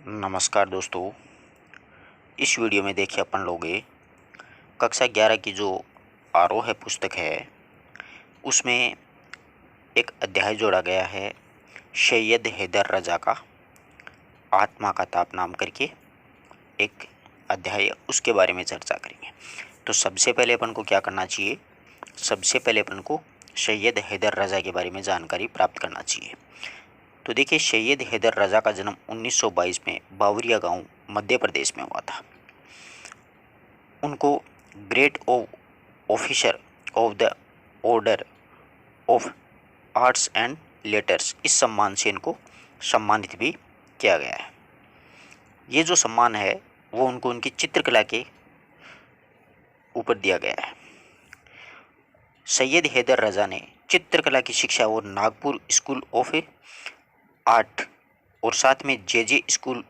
नमस्कार दोस्तों। इस वीडियो में देखिए अपन लोग कक्षा 11 की जो आरोह है पुस्तक है उसमें एक अध्याय जोड़ा गया है सैयद हैदर रजा का आत्मा का ताप नाम करके एक अध्याय, उसके बारे में चर्चा करेंगे। तो सबसे पहले अपन को क्या करना चाहिए, सबसे पहले अपन को सैयद हैदर रजा के बारे में जानकारी प्राप्त करना चाहिए। तो देखिए, सैयद हैदर रजा का जन्म 1922 में बावरिया गांव मध्य प्रदेश में हुआ था। उनको great officer of the order of arts and letters, इस सम्मान से इनको सम्मानित भी किया गया है। ये जो सम्मान है वो उनको उनकी चित्रकला के ऊपर दिया गया है। सैयद हैदर रजा ने चित्रकला की शिक्षा और नागपुर स्कूल ऑफ आर्ट और साथ में जे स्कूल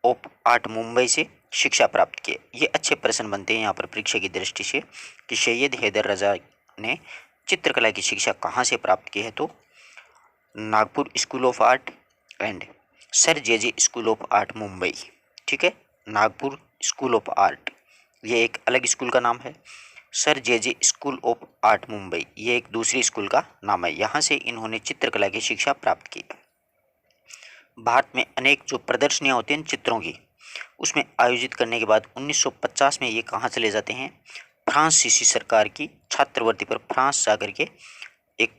ऑफ आर्ट मुंबई से शिक्षा प्राप्त की। ये अच्छे प्रश्न बनते हैं यहाँ पर परीक्षा की दृष्टि से कि सैयद हैदर रजा ने चित्रकला की शिक्षा कहाँ से प्राप्त की है। तो Nagpur school of art and sir J school of art Mumbai. ठीक है, नागपुर स्कूल ऑफ आर्ट ये एक अलग स्कूल का नाम है, sir J school of art Mumbai ये एक दूसरी स्कूल का नाम है। यहाँ से इन्होंने चित्रकला की शिक्षा प्राप्त की। भारत में अनेक जो प्रदर्शनियाँ होती हैं चित्रों की, उसमें आयोजित करने के बाद 1950 में ये कहाँ चले जाते हैं, फ्रांसीसी सरकार की छात्रवृत्ति पर फ्रांस जाकर के एक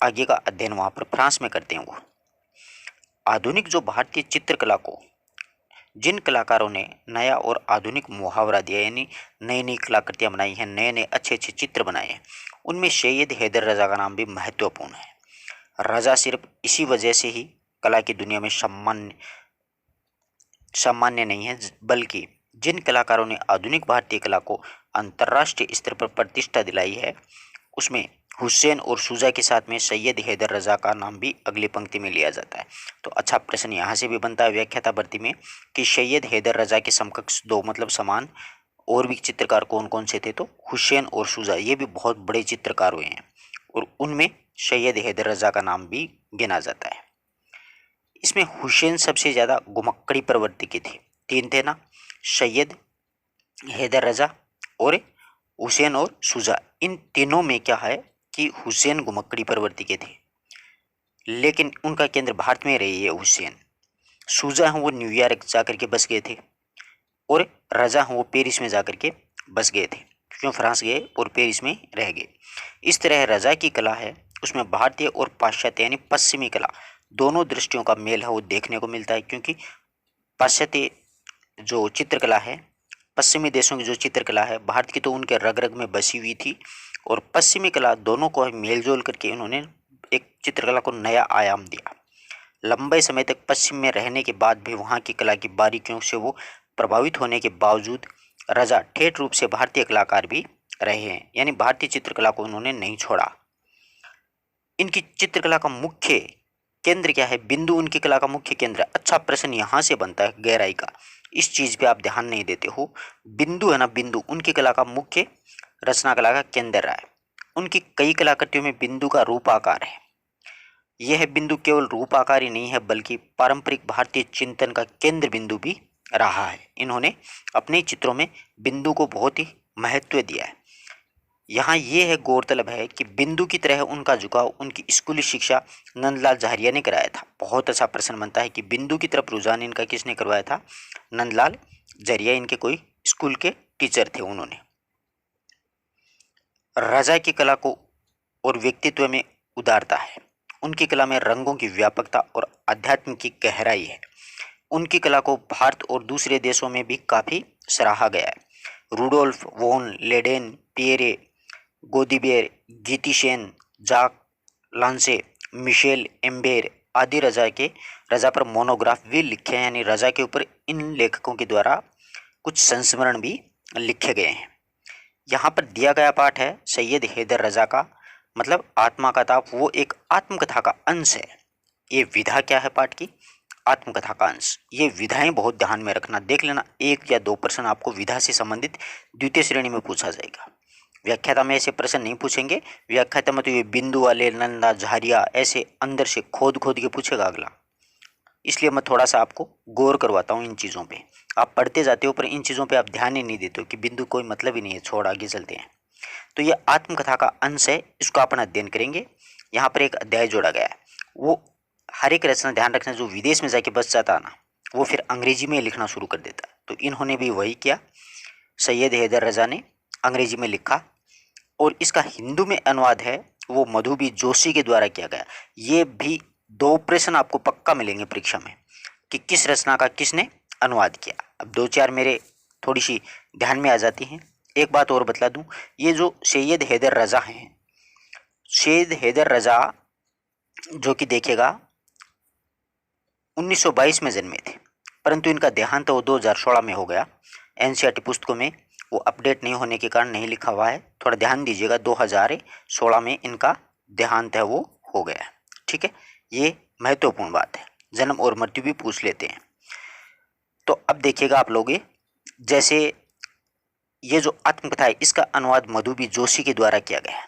आगे का अध्ययन वहाँ पर फ्रांस में करते हैं। वो आधुनिक जो भारतीय चित्रकला को जिन कलाकारों ने नया और आधुनिक मुहावरा दिया, यानी नई नई कलाकृतियाँ बनाई हैं, नए नए अच्छे अच्छे चित्र बनाए हैं, उनमें सैयद हैदर रजा का नाम भी महत्वपूर्ण है। रजा सिर्फ इसी वजह से ही कला की दुनिया में सामान्य नहीं है, बल्कि जिन कलाकारों ने आधुनिक भारतीय कला को अंतर्राष्ट्रीय स्तर पर प्रतिष्ठा दिलाई है, उसमें हुसैन और शुजा के साथ में सैयद हैदर रजा का नाम भी अगली पंक्ति में लिया जाता है। तो अच्छा प्रश्न यहाँ से भी बनता है व्याख्याता भर्ती में कि सैयद हैदर रजा के समकक्ष दो मतलब समान और भी चित्रकार कौन कौन से थे। तो हुसैन और शुजा ये भी बहुत बड़े चित्रकार हुए हैं और उनमें सैयद हैदर रजा का नाम भी गिना जाता है। इसमें हुसैन सबसे ज़्यादा घुमक्कड़ी प्रवृत्ति के थे, तीन थे ना, सैयद हैदर रजा और हुसैन और शुजा। इन तीनों में क्या है कि हुसैन घुमक्कड़ी प्रवृत्ति के थे, लेकिन उनका केंद्र भारत में रही है हुसैन। शुजा हैं वो न्यूयॉर्क जाकर के बस गए थे और रजा हैं वो पेरिस में जाकर के बस गए थे, क्यों फ्रांस गए और पेरिस में रह गए। इस तरह रजा की कला है उसमें भारतीय और पाश्चात्य यानी पश्चिमी कला दोनों दृष्टियों का मेल है वो देखने को मिलता है, क्योंकि पाश्चात्य जो चित्रकला है, पश्चिमी देशों की जो चित्रकला है, भारत की तो उनके रग रग में बसी हुई थी और पश्चिमी कला दोनों को मेलजोल करके उन्होंने एक चित्रकला को नया आयाम दिया। लंबे समय तक पश्चिम में रहने के बाद भी वहाँ की कला की बारीकियों से वो प्रभावित होने के बावजूद रजा ठेठ रूप से भारतीय कलाकार भी रहे हैं, यानी भारतीय चित्रकला को उन्होंने नहीं छोड़ा। इनकी चित्रकला का मुख्य केंद्र क्या है, बिंदु उनकी कला का मुख्य केंद्र है। अच्छा प्रश्न यहाँ से बनता है गहराई का, इस चीज पे आप ध्यान नहीं देते हो। बिंदु है ना, बिंदु उनकी कला का मुख्य रचना कला का केंद्र रहा है। उनकी कई कलाकृतियों में बिंदु का रूप आकार है। यह बिंदु केवल रूप आकार ही नहीं है, बल्कि पारंपरिक भारतीय चिंतन का केंद्र बिंदु भी रहा है। इन्होंने अपने चित्रों में बिंदु को बहुत ही महत्व दिया है। यहाँ ये है गौरतलब है कि बिंदु की तरह उनका झुकाव उनकी स्कूली शिक्षा नंदलाल झारिया ने कराया था। बहुत अच्छा प्रश्न बनता है कि बिंदु की तरफ रुझान इनका किसने करवाया था, नंदलाल झारिया, इनके कोई स्कूल के टीचर थे उन्होंने। रजा की कला को और व्यक्तित्व में उदारता है, उनकी कला में रंगों की व्यापकता और अध्यात्म की गहराई है। उनकी कला को भारत और दूसरे देशों में भी काफी सराहा गया है। रूडोल्फ वॉन लेडेन, पियरे गोदीबेर, गीतिशेन, जाक लांसे, मिशेल एम्बेर आदि रजा पर मोनोग्राफ भी लिखे हैं, यानी रजा के ऊपर इन लेखकों के द्वारा कुछ संस्मरण भी लिखे गए हैं। यहाँ पर दिया गया पाठ है सैयद हैदर रजा का मतलब आत्मा का ताप, वो एक आत्मकथा का अंश है। ये विधा क्या है पाठ की, आत्मकथा का अंश। ये विधाएं बहुत ध्यान में रखना, देख लेना एक या दो प्रश्न आपको विधा से संबंधित द्वितीय श्रेणी में पूछा जाएगा। व्याख्याता में ऐसे प्रश्न नहीं पूछेंगे, व्याख्याता में तो ये बिंदु वाले नंदा झारिया ऐसे अंदर से खोद खोद के पूछेगा अगला। इसलिए मैं थोड़ा सा आपको गौर करवाता हूँ इन चीज़ों पे। आप पढ़ते जाते हो पर इन चीज़ों पे आप ध्यान ही नहीं देते हो कि बिंदु कोई मतलब ही नहीं है, छोड़ आगे चलते हैं। तो ये आत्मकथा का अंश है, इसको अपन अध्ययन करेंगे। यहाँ पर एक अध्याय जोड़ा गया है, वो हर एक रचना ध्यान रखना जो विदेश में जाके बस जाता है ना, वो फिर अंग्रेजी में लिखना शुरू कर देता है। तो इन्होंने भी वही किया, सैयद हैदर रजा ने अंग्रेजी में लिखा और इसका हिंदू में अनुवाद है वो मधु बी जोशी के द्वारा किया गया। ये भी 2 प्रश्न आपको पक्का मिलेंगे परीक्षा में कि किस रचना का किसने अनुवाद किया। अब 2-4 मेरे थोड़ी सी ध्यान में आ जाती हैं। एक बात और बतला दूं, ये जो सैयद हैदर रजा हैं, सैयद हैदर रजा जो कि देखिएगा 1922 में जन्मे थे, परंतु इनका देहांत वो 2016 में हो गया। एनसीईआरटी पुस्तकों में वो अपडेट नहीं होने के कारण नहीं लिखा हुआ है, थोड़ा ध्यान दीजिएगा। 2016 में इनका देहांत है वो हो गया। ठीक है, ये महत्वपूर्ण बात है, जन्म और मृत्यु भी पूछ लेते हैं। तो अब देखिएगा आप लोग, जैसे ये जो आत्मकथा है इसका अनुवाद मधु बी जोशी के द्वारा किया गया है।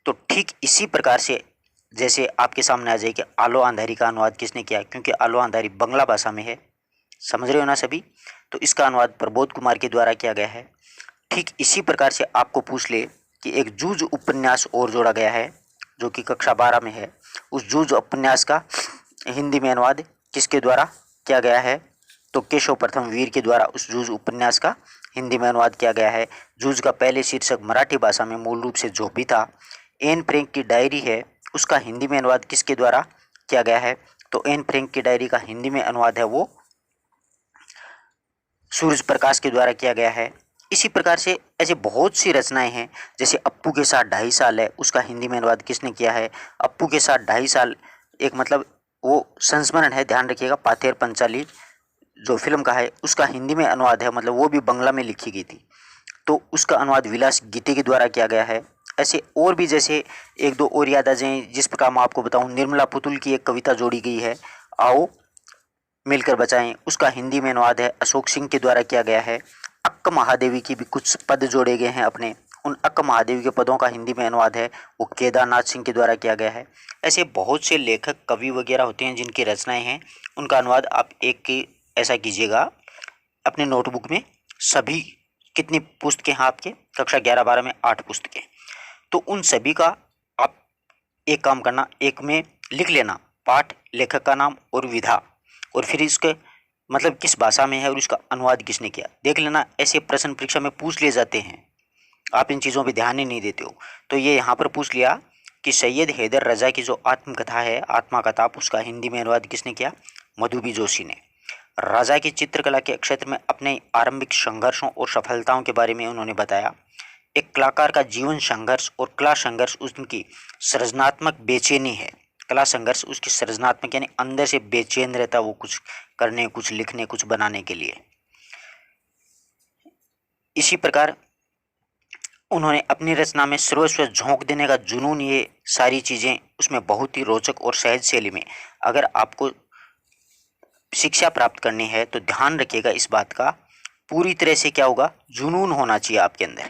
तो ठीक इसी प्रकार से जैसे आपके सामने आ जाए कि आलो अंधारी का अनुवाद किसने किया, क्योंकि आलो अंधारी बंगला भाषा में है, समझ रहे हो ना सभी। तो इसका अनुवाद प्रबोध कुमार के द्वारा किया गया है। ठीक इसी प्रकार से आपको पूछ ले कि एक जूझ उपन्यास और जोड़ा गया है जो कि कक्षा 12 में है, उस जूझ उपन्यास का हिंदी में अनुवाद किसके द्वारा किया गया है, तो केशव प्रथम वीर के द्वारा उस जूझ उपन्यास का हिंदी में अनुवाद किया गया है। जूझ का पहले शीर्षक मराठी भाषा में मूल रूप से झोपी था। एन फ्रैंक की डायरी है, उसका हिंदी में अनुवाद किसके द्वारा किया गया है, तो एन फ्रैंक की डायरी का हिंदी में अनुवाद है वो सूरज प्रकाश के द्वारा किया गया है। इसी प्रकार से ऐसे बहुत सी रचनाएं हैं, जैसे अप्पू के साथ 2.5 साल है, उसका हिंदी में अनुवाद किसने किया है। अप्पू के साथ 2.5 साल एक मतलब वो संस्मरण है, ध्यान रखिएगा, पाथेर पंचाली जो फिल्म का है उसका हिंदी में अनुवाद है, मतलब वो भी बंगला में लिखी गई थी, तो उसका अनुवाद विलास गीते के द्वारा किया गया है। ऐसे और भी जैसे 1-2 और याद आ जाएं, जिस प्रकार मैं आपको बताऊं, निर्मला पुतुल की एक कविता जोड़ी गई है, आओ मिलकर बचाएं, उसका हिंदी में अनुवाद है अशोक सिंह के द्वारा किया गया है। अक्क महादेवी की भी कुछ पद जोड़े गए हैं अपने, उन अक्क महादेवी के पदों का हिंदी में अनुवाद है वो केदारनाथ सिंह के द्वारा किया गया है। ऐसे बहुत से लेखक कवि वगैरह होते हैं जिनकी रचनाएं हैं, उनका अनुवाद आप एक की ऐसा कीजिएगा अपने नोटबुक में, सभी कितनी पुस्तकें हैं आपके कक्षा 11-12 में 8 पुस्तकें, तो उन सभी का आप एक काम करना, एक में लिख लेना पाठ, लेखक का नाम और विधा, और फिर इसके मतलब किस भाषा में है और इसका अनुवाद किसने किया, देख लेना। ऐसे प्रश्न परीक्षा में पूछ लिए जाते हैं, आप इन चीज़ों पे ध्यान ही नहीं देते हो। तो ये यहाँ पर पूछ लिया कि सैयद हैदर रजा की जो आत्मकथा है, आत्मा का ताप, उसका हिंदी में अनुवाद किसने किया, मधु बी जोशी ने। राजा की चित्रकला के क्षेत्र में अपने आरंभिक संघर्षों और सफलताओं के बारे में उन्होंने बताया। एक कलाकार का जीवन संघर्ष और कला संघर्ष उसकी सृजनात्मक बेचैनी है। कला संघर्ष उसकी सृजनात्मक यानी अंदर से बेचैन रहता वो कुछ करने, कुछ लिखने, कुछ बनाने के लिए। इसी प्रकार उन्होंने अपनी रचना में सर्वस्व झोंक देने का जुनून, ये सारी चीज़ें उसमें बहुत ही रोचक और सहज शैली में, अगर आपको शिक्षा प्राप्त करनी है तो ध्यान रखिएगा इस बात का, पूरी तरह से क्या होगा, जुनून होना चाहिए आपके अंदर।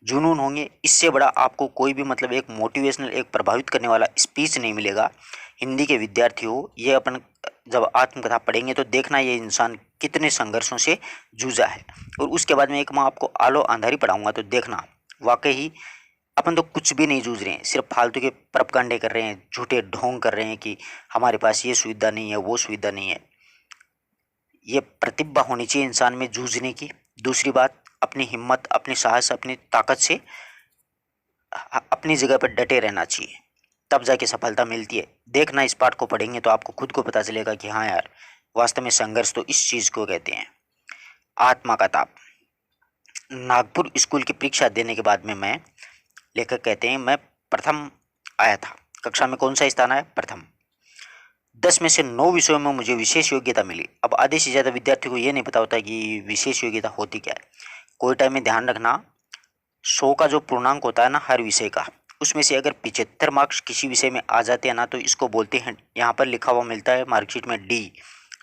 जुनून होंगे, इससे बड़ा आपको कोई भी मतलब एक मोटिवेशनल, एक प्रभावित करने वाला स्पीच नहीं मिलेगा। हिंदी के विद्यार्थी हो, ये अपन जब आत्मकथा पढ़ेंगे तो देखना ये इंसान कितने संघर्षों से जूझा है, और उसके बाद में एक मैं आपको आलो अंधारी पढ़ाऊंगा तो देखना वाकई ही अपन तो कुछ भी नहीं जूझ रहे हैं, सिर्फ फालतू के प्रोपगंडे कर रहे हैं, झूठे ढोंग कर रहे हैं कि हमारे पास ये सुविधा नहीं है, वो सुविधा नहीं है। ये प्रतिभा होनी चाहिए इंसान में जूझने की। दूसरी बात, अपनी हिम्मत, अपनी साहस, अपनी ताकत से अपनी जगह पर डटे रहना चाहिए, तब जाके सफलता मिलती है। देखना इस पाठ को पढ़ेंगे तो आपको खुद को पता चलेगा कि हाँ यार, वास्तव में संघर्ष तो इस चीज़ को कहते हैं। आत्मा का ताप। नागपुर स्कूल की परीक्षा देने के बाद में मैं, लेखक कहते हैं, मैं प्रथम आया था। कक्षा में कौन सा स्थान आया, प्रथम। 10 में से 9 विषयों में मुझे विशेष योग्यता मिली। अब आधे से ज़्यादा विद्यार्थी को ये नहीं पता होता कि विशेष योग्यता होती क्या है। कोई टाइम में ध्यान रखना, 100 का जो पूर्णांक होता है ना हर विषय का, उसमें से अगर 75 मार्क्स किसी विषय में आ जाते हैं ना, तो इसको बोलते हैं, यहाँ पर लिखा हुआ मिलता है मार्कशीट में डी।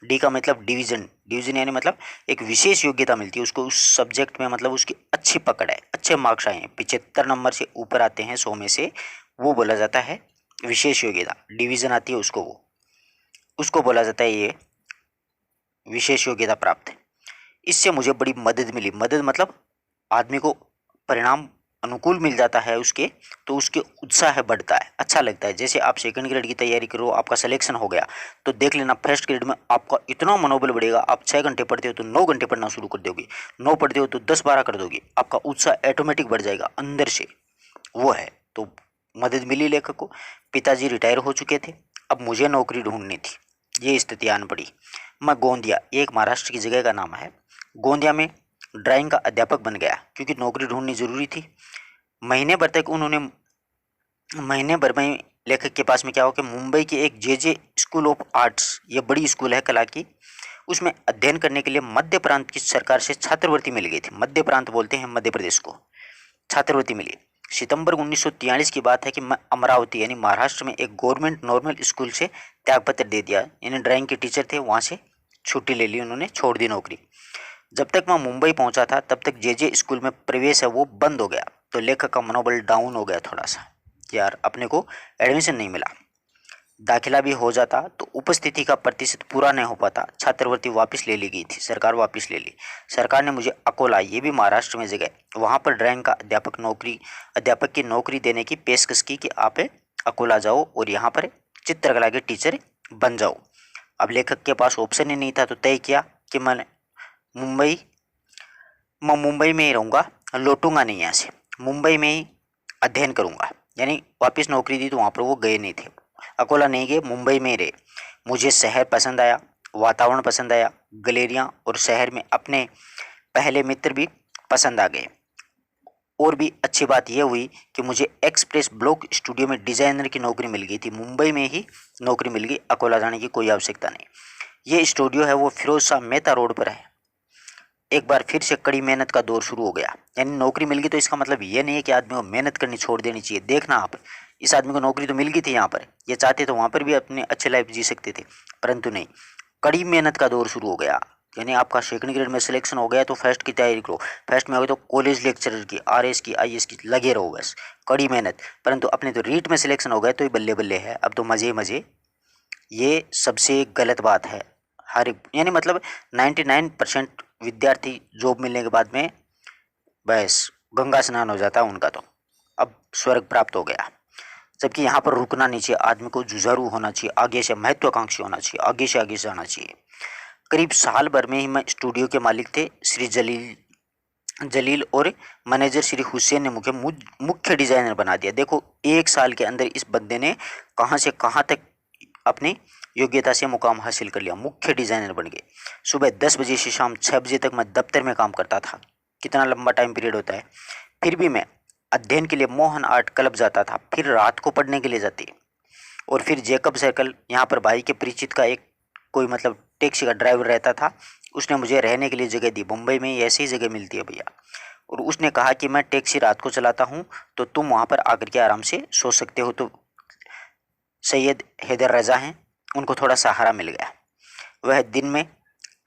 डी का मतलब डिवीजन, डिवीजन यानी मतलब एक विशेष योग्यता मिलती है उसको, उस सब्जेक्ट में मतलब उसकी अच्छी पकड़ है, अच्छे मार्क्स आए हैं, 75 नंबर से ऊपर आते हैं 100 में से, वो बोला जाता है विशेष योग्यता। डिवीजन आती है उसको वो। उसको बोला जाता है ये विशेष योग्यता प्राप्त है। इससे मुझे बड़ी मदद मिली। मदद मतलब आदमी को परिणाम अनुकूल मिल जाता है उसके, तो उसके उत्साह बढ़ता है, अच्छा लगता है। जैसे आप सेकंड ग्रेड की तैयारी करो, आपका सिलेक्शन हो गया, तो देख लेना फर्स्ट ग्रेड में आपका इतना मनोबल बढ़ेगा। आप 6 घंटे पढ़ते हो तो 9 घंटे पढ़ना शुरू कर दोगे, 9 पढ़ते हो तो 10-12 कर दोगे, आपका उत्साह ऑटोमेटिक बढ़ जाएगा अंदर से। वो है तो मदद मिली लेखक को। पिताजी रिटायर हो चुके थे, अब मुझे नौकरी ढूंढनी थी, ये स्थिति आन पड़ी। मैं गोंदिया, एक महाराष्ट्र की जगह का नाम है, गोंदिया में ड्राइंग का अध्यापक बन गया क्योंकि नौकरी ढूंढनी जरूरी थी। महीने भर तक उन्होंने महीने भर में लेखक के पास में क्या हो कि मुंबई के एक जे स्कूल ऑफ आर्ट्स, ये बड़ी स्कूल है कला की, उसमें अध्ययन करने के लिए मध्य प्रांत की सरकार से छात्रवृत्ति मिल गई थी। मध्य प्रांत बोलते हैं मध्य प्रदेश को। छात्रवृत्ति मिली। सितंबर 1943 की बात है कि मैं अमरावती यानी महाराष्ट्र में एक गवर्नमेंट नॉर्मल स्कूल से त्यागपत्र दे दिया। यानी ड्राइंग के टीचर थे, वहाँ से छुट्टी ले ली उन्होंने, छोड़ दी नौकरी। जब तक मैं मुंबई पहुंचा था तब तक जे स्कूल में प्रवेश है वो बंद हो गया, तो लेखक का मनोबल डाउन हो गया थोड़ा सा कि यार अपने को एडमिशन नहीं मिला। दाखिला भी हो जाता तो उपस्थिति का प्रतिशत पूरा नहीं हो पाता, छात्रवृत्ति वापस ले ली गई थी, सरकार वापस ले ली। सरकार ने मुझे अकोला, ये भी महाराष्ट्र में जगह, वहाँ पर ड्राइंग का अध्यापक की नौकरी देने की पेशकश की कि आप अकोला जाओ और यहाँ पर चित्रकला के टीचर बन जाओ। अब लेखक के पास ऑप्शन ही नहीं था, तो तय किया कि मुंबई मैं मुंबई में ही रहूँगा, लौटूंगा नहीं यहाँ से, मुंबई में ही अध्ययन करूँगा। यानी वापस नौकरी दी तो वहाँ पर वो गए नहीं थे, अकोला नहीं गए, मुंबई में ही रहे। मुझे शहर पसंद आया, वातावरण पसंद आया, गैलरियाँ और शहर में अपने पहले मित्र भी पसंद आ गए। और भी अच्छी बात यह हुई कि मुझे एक्सप्रेस ब्लॉक स्टूडियो में डिजाइनर की नौकरी मिल गई थी। मुंबई में ही नौकरी मिल गई, अकोला जाने की कोई आवश्यकता नहीं। ये स्टूडियो है वो फिरोज शाह मेहता रोड पर है। एक बार फिर से कड़ी मेहनत का दौर शुरू हो गया। यानी नौकरी मिल गई तो इसका मतलब ये नहीं है कि आदमी को मेहनत करनी छोड़ देनी चाहिए। देखना आप, इस आदमी को नौकरी तो मिल गई थी यहाँ पर, ये चाहते तो वहाँ पर भी अपने अच्छे लाइफ जी सकते थे, परंतु नहीं, कड़ी मेहनत का दौर शुरू हो गया। यानी आपका सेकंड ग्रेड में सिलेक्शन हो गया तो फर्स्ट की तैयारी करो, फर्स्ट में हो गया तो कॉलेज लेक्चरर की, आरएस की, आईएएस की लगे रहो, बस कड़ी मेहनत। परंतु अपने तो रीट में सिलेक्शन हो गया तो ही बल्ले बल्ले है, अब तो मज़े मज़े। ये सबसे गलत बात है। हर यानी मतलब 99% विद्यार्थी जॉब मिलने के बाद में बस गंगा स्नान हो जाता है उनका, तो अब स्वर्ग प्राप्त हो गया। जबकि यहाँ पर रुकना नहीं चाहिए, आदमी को जुझारू होना चाहिए, आगे से महत्वाकांक्षी होना चाहिए, आगे से आगे जाना चाहिए। करीब साल भर में ही मैं स्टूडियो के मालिक थे श्री जलील जलील और मैनेजर श्री हुसैन ने मुझे मुख्य डिजाइनर बना दिया। देखो 1 साल के अंदर इस बंदे ने कहाँ से कहाँ तक अपनी योग्यता से मुकाम हासिल कर लिया, मुख्य डिजाइनर बन गए। सुबह 10 बजे से शाम 6 बजे तक मैं दफ्तर में काम करता था। कितना लंबा टाइम पीरियड होता है। फिर भी मैं अध्ययन के लिए मोहन आर्ट क्लब जाता था, फिर रात को पढ़ने के लिए जाते, और फिर जेकब सर्कल, यहाँ पर भाई के परिचित का एक कोई मतलब टैक्सी का ड्राइवर रहता था, उसने मुझे रहने के लिए जगह दी। मुंबई में ऐसी ही जगह मिलती है भैया, और उसने कहा कि मैं टैक्सी रात को चलाता हूँ तो तुम वहाँ पर आकर के आराम से सो सकते हो। तो सैयद हैदर रजा हैं, उनको थोड़ा सहारा मिल गया। वह दिन में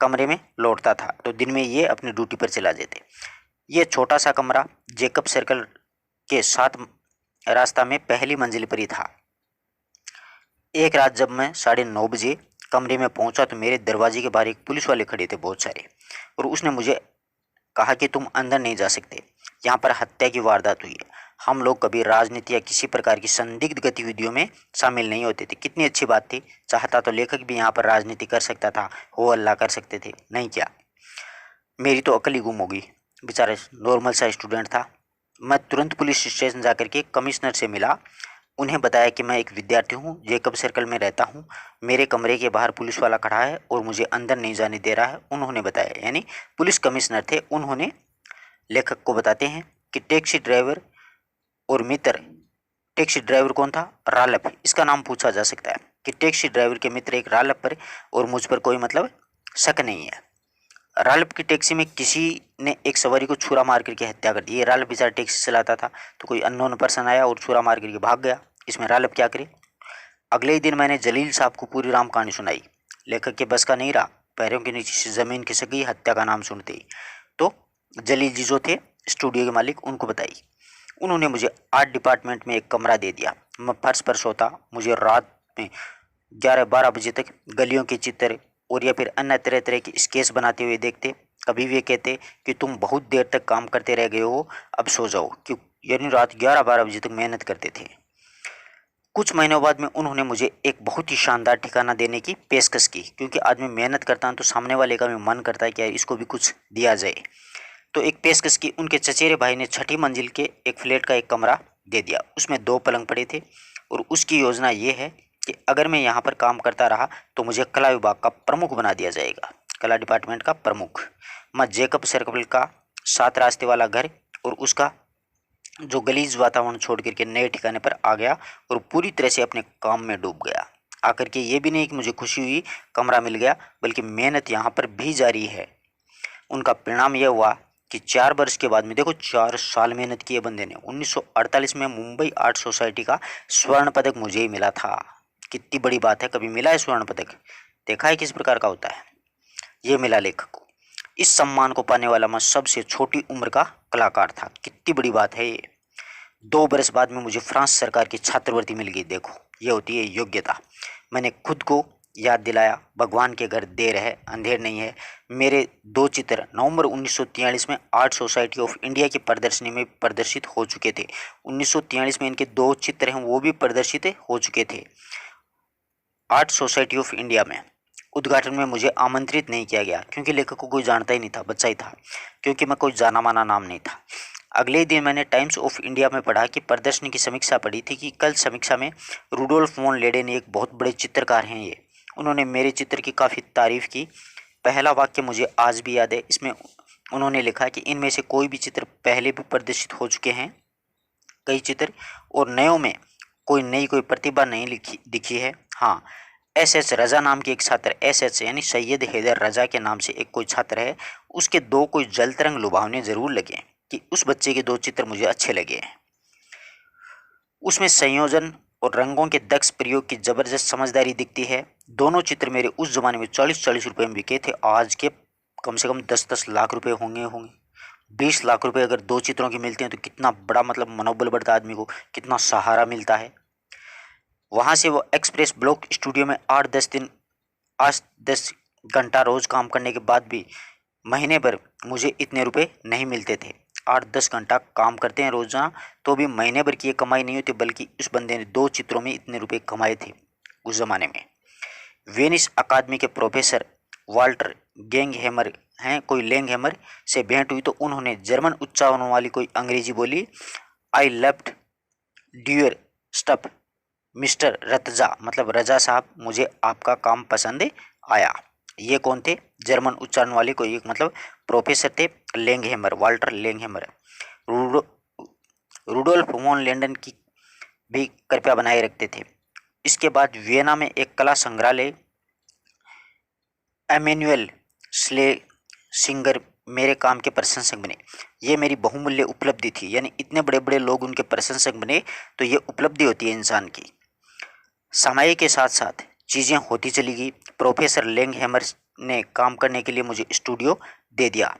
कमरे में लौटता था तो दिन में ये अपनी ड्यूटी पर चला जाते। ये छोटा सा कमरा जेकब सर्कल के साथ रास्ता में पहली मंजिल पर ही था। एक रात जब मैं 9:30 बजे कमरे में पहुंचा तो मेरे दरवाजे के बाहर एक पुलिस वाले खड़े थे बहुत सारे, और उसने मुझे कहा कि तुम अंदर नहीं जा सकते, यहाँ पर हत्या की वारदात हुई है। हम लोग कभी राजनीति या किसी प्रकार की संदिग्ध गतिविधियों में शामिल नहीं होते थे। कितनी अच्छी बात थी, चाहता तो लेखक भी यहाँ पर राजनीति कर सकता था, हो अल्लाह कर सकते थे, नहीं किया। मेरी तो अकल ही गुम हो गई, बेचारा नॉर्मल सा स्टूडेंट था। मैं तुरंत पुलिस स्टेशन जाकर के कमिश्नर से मिला, उन्हें बताया कि मैं एक विद्यार्थी हूँ, जेकब सर्कल में रहता हूँ, मेरे कमरे के बाहर पुलिस वाला खड़ा है और मुझे अंदर नहीं जाने दे रहा है। उन्होंने बताया, यानी पुलिस कमिश्नर थे, उन्होंने लेखक को बताते हैं कि टैक्सी ड्राइवर और मित्र, टैक्सी ड्राइवर कौन था, रालप, इसका नाम पूछा जा सकता है कि टैक्सी ड्राइवर के मित्र एक रालप पर और मुझ पर कोई मतलब शक नहीं है। रालप की टैक्सी में किसी ने एक सवारी को छुरा मार करके हत्या कर दी। ये रालप बेचारा टैक्सी चलाता था, तो कोई अननोन पर्सन आया और छुरा मार करके भाग गया। इसमें रालप क्या करे। अगले ही दिन मैंने जलील साहब को पूरी राम कहानी सुनाई। लेखक के बस का नहीं रहा, पैरों के नीचे से जमीन खिसक गई हत्या का नाम सुनते ही। तो जलील जी जो थे स्टूडियो के मालिक, उनको बताई। उन्होंने मुझे आर्ट डिपार्टमेंट में एक कमरा दे दिया। मैं फर्श पर सोता, मुझे रात में 11-12 बजे तक गलियों के चित्र और या फिर अन्य तरह तरह के स्केच बनाते हुए देखते। कभी वे कहते कि तुम बहुत देर तक काम करते रह गए हो, अब सो जाओ, क्यों, यानी रात 11-12 बजे तक मेहनत करते थे। कुछ महीनों बाद में उन्होंने मुझे एक बहुत ही शानदार ठिकाना देने की पेशकश की, क्योंकि आदमी मेहनत करता है तो सामने वाले का भी मन करता है कि यार इसको भी कुछ दिया जाए। तो एक पेशकश की, उनके चचेरे भाई ने 6ठी मंजिल के एक फ्लैट का एक कमरा दे दिया। उसमें 2 पलंग पड़े थे और उसकी योजना ये है कि अगर मैं यहाँ पर काम करता रहा तो मुझे कला विभाग का प्रमुख बना दिया जाएगा, कला डिपार्टमेंट का प्रमुख। मैं जेकब सर्कल का 7 रास्ते वाला घर और उसका जो गलीज वातावरण छोड़ करके नए ठिकाने पर आ गया और पूरी तरह से अपने काम में डूब गया। आकर के ये भी नहीं कि मुझे खुशी हुई कमरा मिल गया, बल्कि मेहनत यहाँ पर भी जारी है। उनका परिणाम यह हुआ कि 4 वर्ष के बाद में, देखो 4 साल मेहनत की है बंदे ने, 1948 में मुंबई आर्ट सोसाइटी का स्वर्ण पदक मुझे ही मिला था। कितनी बड़ी बात है, कभी मिला है स्वर्ण पदक? देखा है किस प्रकार का होता है? ये मिला लेखक को। इस सम्मान को पाने वाला मैं सबसे छोटी उम्र का कलाकार था। कितनी बड़ी बात है ये। 2 बरस बाद में मुझे फ्रांस सरकार की छात्रवृत्ति मिल गई। देखो ये होती है योग्यता। मैंने खुद को याद दिलाया, भगवान के घर देर है अंधेर नहीं है। मेरे 2 चित्र नवंबर 1943 में आर्ट सोसाइटी ऑफ इंडिया की प्रदर्शनी में प्रदर्शित हो चुके थे। 1943 में इनके 2 चित्र हैं वो भी प्रदर्शित हो चुके थे आर्ट सोसाइटी ऑफ इंडिया में। उद्घाटन में मुझे आमंत्रित नहीं किया गया, क्योंकि लेखक को कोई जानता ही नहीं था, बच्चा ही था, क्योंकि मैं कोई जाना माना नाम नहीं था। अगले दिन मैंने टाइम्स ऑफ इंडिया में पढ़ा कि प्रदर्शनी की समीक्षा पढ़ी थी कि कल समीक्षा में रूडोल्फ वॉन लेडेन एक बहुत बड़े चित्रकार हैं ये। उन्होंने मेरे चित्र की काफ़ी तारीफ की। पहला वाक्य मुझे आज भी याद है। इसमें उन्होंने लिखा कि इनमें से कोई भी चित्र पहले भी प्रदर्शित हो चुके हैं कई चित्र, और नयों में कोई प्रतिभा नहीं दिखी है। हाँ, एस रजा नाम के एक छात्र, एस यानी सैयद हैदर रजा के नाम से एक कोई छात्र है, उसके 2 कोई जल तरंग लुभावने जरूर लगे कि उस बच्चे के 2 चित्र मुझे अच्छे लगे। उसमें संयोजन और रंगों के दक्ष प्रयोग की जबरदस्त समझदारी दिखती है। दोनों चित्र मेरे उस जमाने में 40-40 रुपये में बिके थे। आज के कम से कम 10-10 लाख रुपए होंगे। 20 लाख रुपए अगर 2 चित्रों की मिलते हैं तो कितना बड़ा मतलब मनोबल बढ़ता है आदमी को, कितना सहारा मिलता है। वहाँ से वो एक्सप्रेस ब्लॉक स्टूडियो में 8-10 घंटा रोज काम करने के बाद भी महीने भर मुझे इतने रुपए नहीं मिलते थे। 8-10 घंटा काम करते हैं रोजाना तो भी महीने भर की ये कमाई नहीं होती, बल्कि उस बंदे ने 2 चित्रों में इतने रुपए कमाए थे उस जमाने में। वेनिस अकादमी के प्रोफेसर वाल्टर गेंगहेमर हैं, कोई लेंगहेमर से भेंट हुई तो उन्होंने जर्मन उच्चारण वाली कोई अंग्रेजी बोली। I left dear stuff mister रतजा, मतलब रजा साहब, मुझे आपका काम पसंद आया। ये कौन थे? जर्मन उच्चारण वाले कोई एक मतलब प्रोफेसर थे, लेंगहेमर, वाल्टर लेंगहेमर। रूडोल्फ वॉन लेंडन की भी कृपया बनाए रखते थे। इसके बाद वियना में एक कला संग्रहालय एमेनुअल सिंगर मेरे काम के प्रशंसक बने। ये मेरी बहुमूल्य उपलब्धि थी, यानी इतने बड़े बड़े लोग उनके प्रशंसक बने तो ये उपलब्धि होती है इंसान की। समय के साथ साथ चीज़ें होती चली गई। प्रोफेसर लेंगहेमर ने काम करने के लिए मुझे स्टूडियो दे दिया।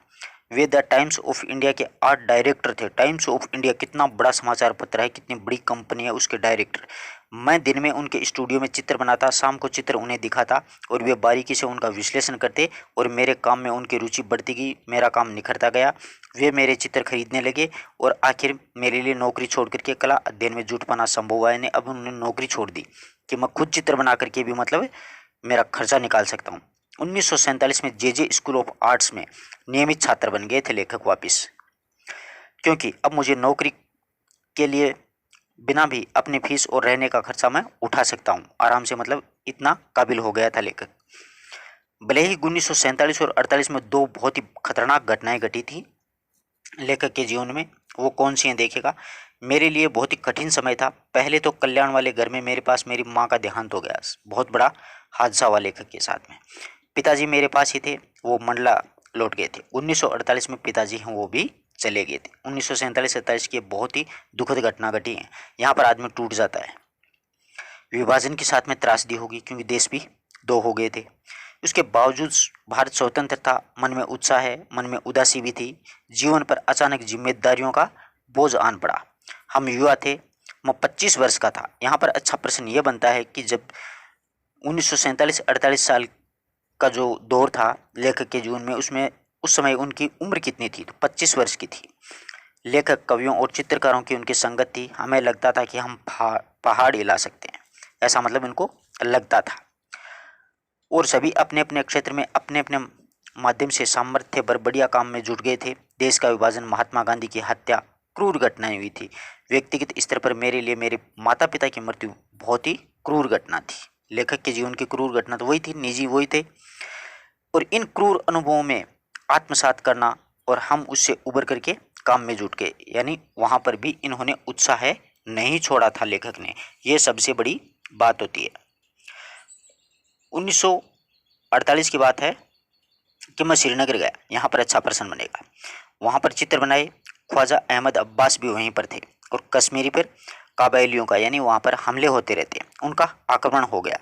Way the times of India के आर्ट डायरेक्टर थे। टाइम्स ऑफ इंडिया कितना बड़ा समाचार पत्र है, कितनी बड़ी कंपनी है, उसके डायरेक्टर। मैं दिन में उनके स्टूडियो में चित्र बनाता, शाम को चित्र उन्हें दिखाता और वे बारीकी से उनका विश्लेषण करते और मेरे काम में उनकी रुचि बढ़ती गई, मेरा काम निखरता गया। वे मेरे चित्र खरीदने लगे और आखिर मेरे लिए नौकरी छोड़ करके कला अध्ययन में जुट पाना संभव हुआ नहीं। अब उन्होंने नौकरी छोड़ दी कि मैं खुद चित्र बना करके भी मतलब मेरा खर्चा निकाल सकता हूँ। 1947 में जे स्कूल ऑफ आर्ट्स में नियमित छात्र बन गए थे लेखक वापिस, क्योंकि अब मुझे नौकरी के लिए बिना भी अपनी फीस और रहने का खर्चा मैं उठा सकता हूँ आराम से, मतलब इतना काबिल हो गया था लेखक। भले ही 1947 और 48 में 2 बहुत ही खतरनाक घटनाएं घटी थी लेखक के जीवन में। वो कौन सी हैं देखेगा। मेरे लिए बहुत ही कठिन समय था। पहले तो कल्याण वाले घर में मेरे पास मेरी माँ का देहांत हो गया, बहुत बड़ा हादसा हुआ लेखक के साथ में। पिताजी मेरे पास ही थे, वो मंडला लौट गए थे। 1948 में पिताजी हैं वो भी चले गए थे। 1947-47 की बहुत ही दुखद घटना घटी है। यहाँ पर आदमी टूट जाता है। विभाजन के साथ में त्रासदी होगी क्योंकि देश भी 2 हो गए थे। उसके बावजूद भारत स्वतंत्र था, मन में उत्साह है, मन में उदासी भी थी। जीवन पर अचानक जिम्मेदारियों का बोझ आन पड़ा। हम युवा थे, मैं 25 वर्ष का था। यहाँ पर अच्छा प्रश्न ये बनता है कि जब 1947-48 साल का जो दौर था लेखक के जीवन में, उसमें उस समय उनकी उम्र कितनी थी? तो 25 वर्ष की थी। लेखक, कवियों और चित्रकारों की उनकी संगत थी। हमें लगता था कि हम पहाड़ हिला सकते हैं, ऐसा मतलब इनको लगता था। और सभी अपने अपने क्षेत्र में अपने अपने माध्यम से सामर्थ्य पर बढ़िया काम में जुट गए थे। देश का विभाजन, महात्मा गांधी की हत्या, क्रूर घटनाएं हुई थी। व्यक्तिगत स्तर पर मेरे लिए मेरे माता पिता की मृत्यु बहुत ही क्रूर घटना थी। लेखक के जीवन की क्रूर घटना तो वही थी, निजी वही थे। और इन क्रूर अनुभवों में आत्मसात करना और हम उससे उबर करके काम में जुट गए, यानी वहां पर भी इन्होंने उत्साह नहीं छोड़ा था लेखक ने। यह सबसे बड़ी बात होती है। 1948 की बात है कि मैं श्रीनगर गया, यहाँ पर अच्छा प्रश्न बनेगा। वहाँ पर चित्र बनाए, ख्वाजा अहमद अब्बास भी वहीं पर थे। और कश्मीरी पर काबाइलियों का, यानी वहाँ पर हमले होते रहते, उनका आक्रमण हो गया।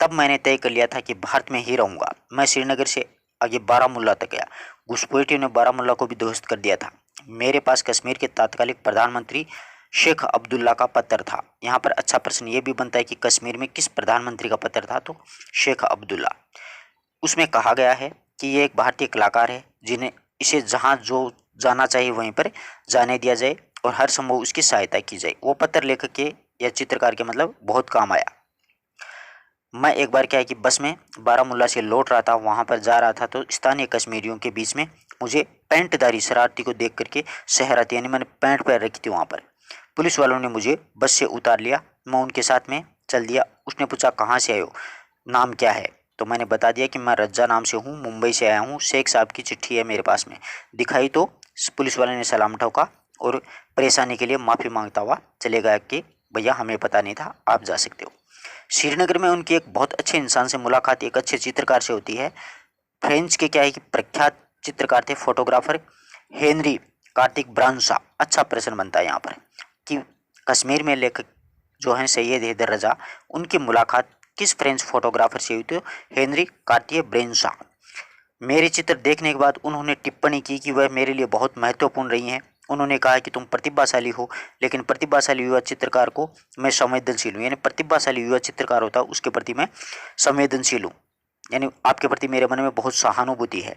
तब मैंने तय कर लिया था कि भारत में ही रहूँगा। मैं श्रीनगर से आगे बारामूला तक गया। घुसपैठियों ने बारामूला को भी ध्वस्त कर दिया था। मेरे पास कश्मीर के तत्कालीन प्रधानमंत्री शेख अब्दुल्ला का पत्र था। यहाँ पर अच्छा प्रश्न ये भी बनता है कि कश्मीर में किस प्रधानमंत्री का पत्र था? तो शेख अब्दुल्ला। उसमें कहा गया है कि ये एक भारतीय कलाकार है, जिन्हें इसे जहाँ जो जाना चाहिए वहीं पर जाने दिया जाए और हर संभव उसकी सहायता की जाए। वो पत्र लेखक के या चित्रकार के मतलब बहुत काम आया। मैं एक बार क्या है कि बस में बारामूला से लौट रहा था, वहाँ पर जा रहा था, तो स्थानीय कश्मीरियों के बीच में मुझे पैंटधारी शरारती को देख करके शहर आती, यानी मैंने पैंट पहन रखी थी। वहाँ पर पुलिस वालों ने मुझे बस से उतार लिया। मैं उनके साथ में चल दिया। उसने पूछा कहाँ से आए हो, नाम क्या है? तो मैंने बता दिया कि मैं रज्जा नाम से हूँ, मुंबई से आया हूँ, शेख साहब की चिट्ठी है मेरे पास में। दिखाई तो पुलिस वाले ने सलाम ठोका और परेशानी के लिए माफ़ी मांगता हुआ चले गया कि भैया हमें पता नहीं था, आप जा सकते हो। श्रीनगर में उनकी एक बहुत अच्छे इंसान से मुलाकात एक अच्छे चित्रकार से होती है। फ्रेंच के क्या है कि प्रख्यात चित्रकार थे, फोटोग्राफर हेनरी कार्तिक ब्रांसा। अच्छा प्रश्न बनता है यहाँ पर कि कश्मीर में लेखक जो हैं सैयद हैदर रजा, उनकी मुलाकात किस फ्रेंच फोटोग्राफर से हुई? तो हेनरी कार्तिय ब्रेंसा। मेरे चित्र देखने के बाद उन्होंने टिप्पणी की कि वह मेरे लिए बहुत महत्वपूर्ण रही हैं। उन्होंने कहा कि तुम प्रतिभाशाली हो, लेकिन प्रतिभाशाली युवा चित्रकार को मैं संवेदनशील हूँ, यानी प्रतिभाशाली युवा चित्रकार होता है उसके प्रति मैं संवेदनशील हूँ, यानी आपके प्रति मेरे मन में बहुत सहानुभूति है।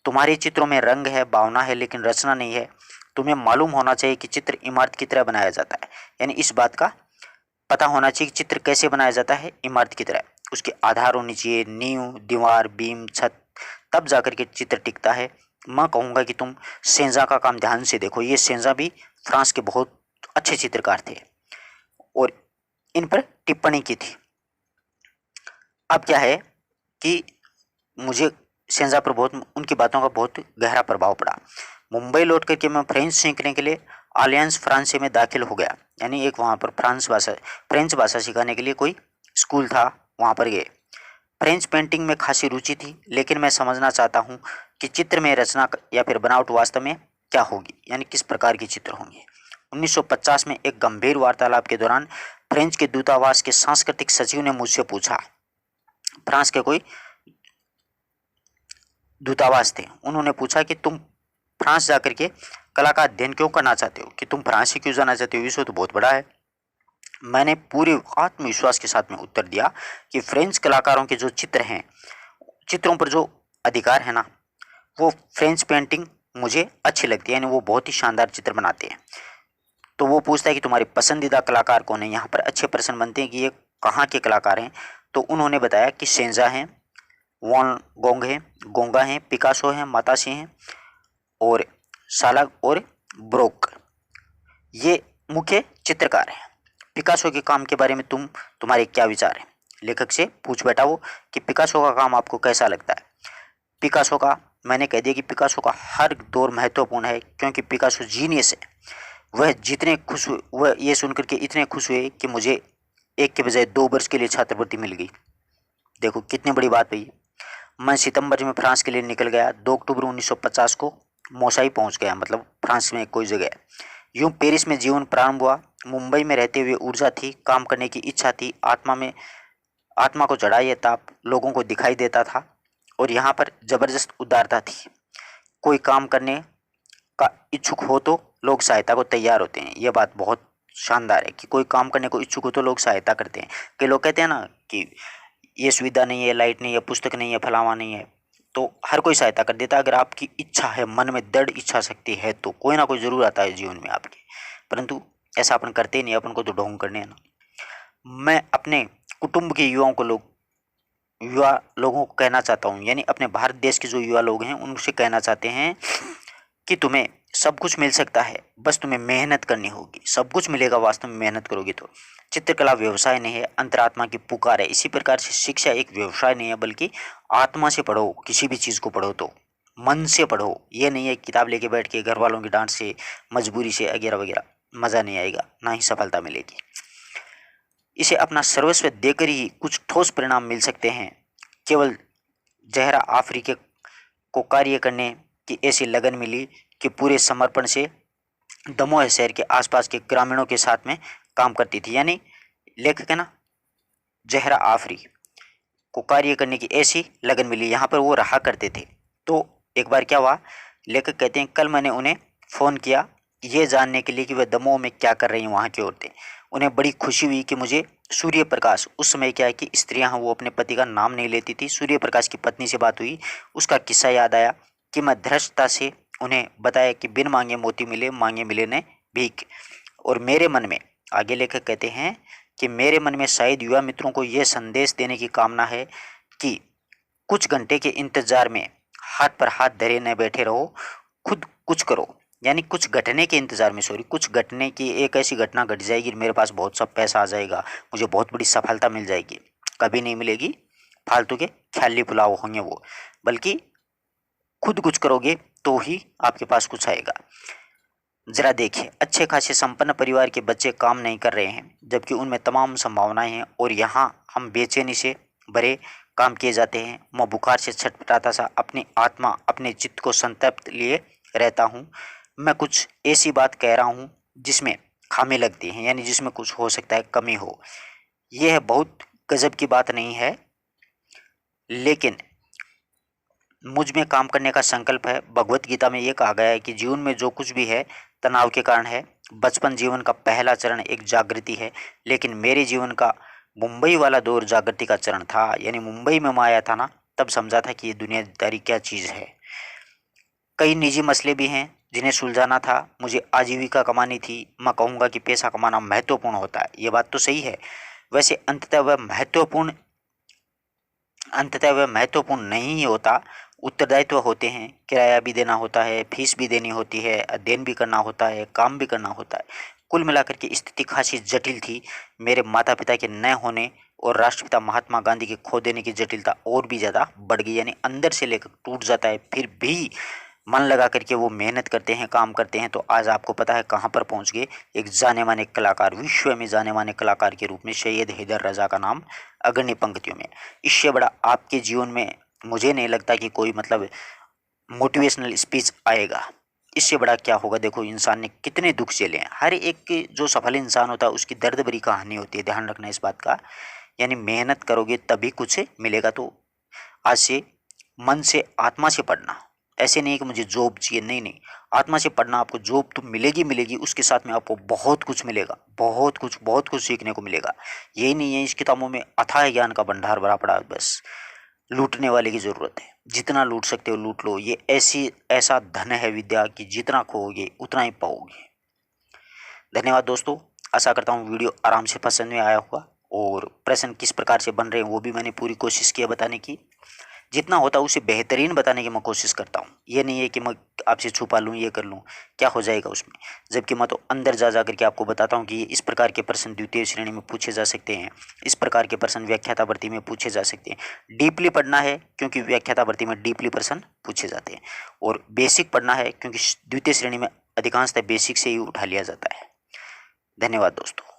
तुम्हारे चित्रों में रंग है, भावना है, लेकिन रचना नहीं है। तुम्हें मालूम होना चाहिए कि चित्र इमारत की तरह बनाया जाता है, यानी इस बात का पता होना चाहिए कि चित्र कैसे बनाया जाता है, इमारत की तरह। उसके आधार होनी चाहिए, नींव, दीवार, बीम, छत, तब जाकर के चित्र टिकता है। मैं कहूँगा कि तुम सेंजा का काम ध्यान से देखो। ये सेंजा भी फ्रांस के बहुत अच्छे चित्रकार थे और इन पर टिप्पणी की थी। अब क्या है कि मुझे सेंजा पर बहुत, उनकी बातों का बहुत गहरा प्रभाव पड़ा। मुंबई लौट करके मैं फ्रेंच सीखने के लिए अलियांस फ्रांसे में दाखिल हो गया, यानी एक वहाँ पर फ्रेंच भाषा सिखाने के लिए कोई स्कूल था, वहाँ पर गए। फ्रेंच पेंटिंग में खासी रुचि थी, लेकिन मैं समझना चाहता हूँ कि चित्र में रचना या फिर बनावट वास्तव में क्या होगी, यानी किस प्रकार के चित्र होंगे। 1950 में एक गंभीर वार्तालाप के दौरान फ्रेंच के दूतावास के सांस्कृतिक सचिव ने मुझसे पूछा, फ्रांस के कोई दूतावास थे, उन्होंने पूछा कि तुम फ्रांस जाकर के कला का अध्ययन क्यों करना चाहते हो, कि तुम फ्रांस ही क्यों जाना चाहते हो, विश्व तो बहुत बड़ा है। मैंने पूरे आत्मविश्वास के साथ में उत्तर दिया कि फ्रेंच कलाकारों के जो चित्र हैं, चित्रों पर जो अधिकार है ना, वो फ्रेंच पेंटिंग मुझे अच्छी लगती है, यानी वो बहुत ही शानदार चित्र बनाते हैं। तो वो पूछता है कि तुम्हारे पसंदीदा कलाकार कौन है। यहाँ पर अच्छे प्रश्न बनते हैं कि ये कहाँ के कलाकार हैं। तो उन्होंने बताया कि सेंजा हैं, वॉन गोंग हैं, गोंगा हैं, पिकासो हैं, माताशी हैं और सालाग और ब्रोक, ये मुख्य चित्रकार हैं। पिकासो के काम के बारे में तुम्हारे क्या विचार हैं? लेखक से पूछ बैठा वो कि पिकासो का काम आपको कैसा लगता है। पिकासो का मैंने कह दिया कि पिकासो का हर दौर महत्वपूर्ण है, क्योंकि पिकासो जीनियस है। वह जितने खुश हुए, वह ये सुनकर के इतने खुश हुए कि मुझे एक के बजाय 2 वर्ष के लिए छात्रवृत्ति मिल गई। देखो कितनी बड़ी बात हुई। मैं सितंबर में फ्रांस के लिए निकल गया। 2 अक्टूबर 1950 को मोसाई पहुंच गया, मतलब फ्रांस में कोई जगह। यूं पेरिस में जीवन प्रारंभ हुआ। मुंबई में रहते हुए ऊर्जा थी, काम करने की इच्छा थी, आत्मा को चढ़ा ये ताप लोगों को दिखाई देता था। और यहाँ पर जबरदस्त उदारता थी। कोई काम करने का इच्छुक हो तो लोग सहायता को तैयार होते हैं। यह बात बहुत शानदार है कि कोई काम करने को इच्छुक हो तो लोग सहायता करते हैं। कई लोग कहते हैं ना कि ये सुविधा नहीं है, लाइट नहीं है, पुस्तक नहीं है, फलावा नहीं है, तो हर कोई सहायता कर देता है। अगर आपकी इच्छा है, मन में दृढ़ इच्छा शक्ति है, तो कोई ना कोई जरूर आता है जीवन में आपके। परंतु ऐसा अपन करते ही नहीं, अपन को तो ढोंग करने हैं ना। मैं अपने कुटुंब के युवा लोगों को कहना चाहता हूँ, यानी अपने भारत देश के जो युवा लोग हैं उनसे कहना चाहते हैं कि तुम्हें सब कुछ मिल सकता है, बस तुम्हें मेहनत करनी होगी। सब कुछ मिलेगा वास्तव में मेहनत करोगे तो। चित्रकला व्यवसाय नहीं है, अंतरात्मा की पुकार है। इसी प्रकार से शिक्षा एक व्यवसाय नहीं है, बल्कि आत्मा से पढ़ो, किसी भी चीज़ को पढ़ो तो मन से पढ़ो। ये नहीं है किताब लेके बैठ के घर वालों की डांट से, मजबूरी से वगैरह वगैरह, मज़ा नहीं आएगा, ना ही सफलता मिलेगी। इसे अपना सर्वस्व देकर ही कुछ ठोस परिणाम मिल सकते हैं। केवल जहरा अफ्रीका को कार्य करने की ऐसी लगन मिली कि पूरे समर्पण से दमोह शहर के आसपास के ग्रामीणों के साथ में काम करती थी। यानी लेखक है ना, जहरा आफरी को कार्य करने की ऐसी लगन मिली, यहाँ पर वो रहा करते थे। तो एक बार क्या हुआ, लेखक कहते हैं कल मैंने उन्हें फ़ोन किया ये जानने के लिए कि वह दमोह में क्या कर रही हैं वहाँ की औरतें। उन्हें बड़ी खुशी हुई कि मुझे सूर्य प्रकाश, उस समय क्या है कि स्त्रियाँ हैं वो अपने पति का नाम नहीं लेती थी, सूर्य प्रकाश की पत्नी से बात हुई, उसका किस्सा याद आया कि मैं धृष्टता से उन्हें बताया कि बिन मांगे मोती मिले, मांगे मिले ने भीख। और मेरे मन में, आगे लेखक कहते हैं कि मेरे मन में शायद युवा मित्रों को यह संदेश देने की कामना है कि कुछ घंटे के इंतजार में हाथ पर हाथ धरे न बैठे रहो, खुद कुछ करो। यानी कुछ घटने के इंतजार में, कुछ घटने की, एक ऐसी घटना घट जाएगी मेरे पास बहुत सा पैसा आ जाएगा, मुझे बहुत बड़ी सफलता मिल जाएगी, कभी नहीं मिलेगी। फालतू के ख्याली पुलाव होंगे वो, बल्कि खुद कुछ करोगे तो ही आपके पास कुछ आएगा। जरा देखिए, अच्छे खासे संपन्न परिवार के बच्चे काम नहीं कर रहे हैं, जबकि उनमें तमाम संभावनाएं हैं, और यहाँ हम बेचैनी से भरे काम किए जाते हैं। मैं बुखार से छटपटाता सा अपनी आत्मा, अपने चित्त को संतप्त लिए रहता हूँ। मैं कुछ ऐसी बात कह रहा हूँ जिसमें खामी लगती है, यानी जिसमें कुछ हो सकता है कमी हो। यह बहुत गजब की बात नहीं है, लेकिन मुझ में काम करने का संकल्प है। भगवत गीता में ये कहा गया है कि जीवन में जो कुछ भी है तनाव के कारण है। बचपन जीवन का पहला चरण एक जागृति है, लेकिन मेरे जीवन का मुंबई वाला दौर जागृति का चरण था। यानी मुंबई में मैं आया था ना, तब समझा था कि ये दुनियादारी क्या चीज़ है। कई निजी मसले भी हैं जिन्हें सुलझाना था, मुझे आजीविका कमानी थी। मैं कहूँगा कि पैसा कमाना महत्वपूर्ण होता है, ये बात तो सही है। वैसे अंततः वह महत्वपूर्ण नहीं ही होता। उत्तरदायित्व होते हैं, किराया भी देना होता है, फीस भी देनी होती है, अध्ययन भी करना होता है, काम भी करना होता है। कुल मिलाकर के स्थिति खासी जटिल थी। मेरे माता पिता के न होने और राष्ट्रपिता महात्मा गांधी के खो देने की जटिलता और भी ज़्यादा बढ़ गई। यानी अंदर से लेकर टूट जाता है, फिर भी मन लगा करके वो मेहनत करते हैं, काम करते हैं, तो आज आपको पता है कहाँ पर पहुँच गए। एक जाने माने कलाकार, विश्व में जाने माने कलाकार के रूप में सैयद हैदर रजा का नाम अग्रणी पंक्तियों में। इससे बड़ा आपके जीवन में मुझे नहीं लगता कि कोई मतलब मोटिवेशनल स्पीच आएगा। इससे बड़ा क्या होगा। देखो इंसान ने कितने दुख झेले हैं। हर एक जो सफल इंसान होता है उसकी दर्द भरी कहानी होती है, ध्यान रखना इस बात का। यानी मेहनत करोगे तभी कुछ मिलेगा। तो आज से मन से, आत्मा से पढ़ना। ऐसे नहीं कि मुझे जॉब चाहिए, नहीं नहीं, आत्मा से पढ़ना। आपको जॉब तो मिलेगी मिलेगी, उसके साथ में आपको बहुत कुछ मिलेगा, बहुत कुछ सीखने को मिलेगा। यही नहीं है, इस किताबों में अथाह ज्ञान का भंडार भरा पड़ा है। बस लूटने वाले की ज़रूरत है, जितना लूट सकते हो लूट लो। ये ऐसा धन है विद्या कि जितना खोओगे उतना ही पाओगे। धन्यवाद दोस्तों, आशा करता हूँ वीडियो आराम से पसंद में आया होगा, और प्रश्न किस प्रकार से बन रहे हैं वो भी मैंने पूरी कोशिश की है बताने की। जितना होता है उसे बेहतरीन बताने की मैं कोशिश करता हूँ। ये नहीं है कि मैं आपसे छुपा लूँ, ये कर लूँ, क्या हो जाएगा उसमें। जबकि मैं तो अंदर जा करके आपको बताता हूँ कि ये इस प्रकार के प्रश्न द्वितीय श्रेणी में पूछे जा सकते हैं, इस प्रकार के प्रश्न व्याख्याता भर्ती में पूछे जा सकते हैं। डीपली पढ़ना है क्योंकि व्याख्याता भर्ती में डीपली प्रश्न पूछे जाते हैं, और बेसिक पढ़ना है क्योंकि द्वितीय श्रेणी में अधिकांशतः बेसिक से ही उठा लिया जाता है। धन्यवाद दोस्तों।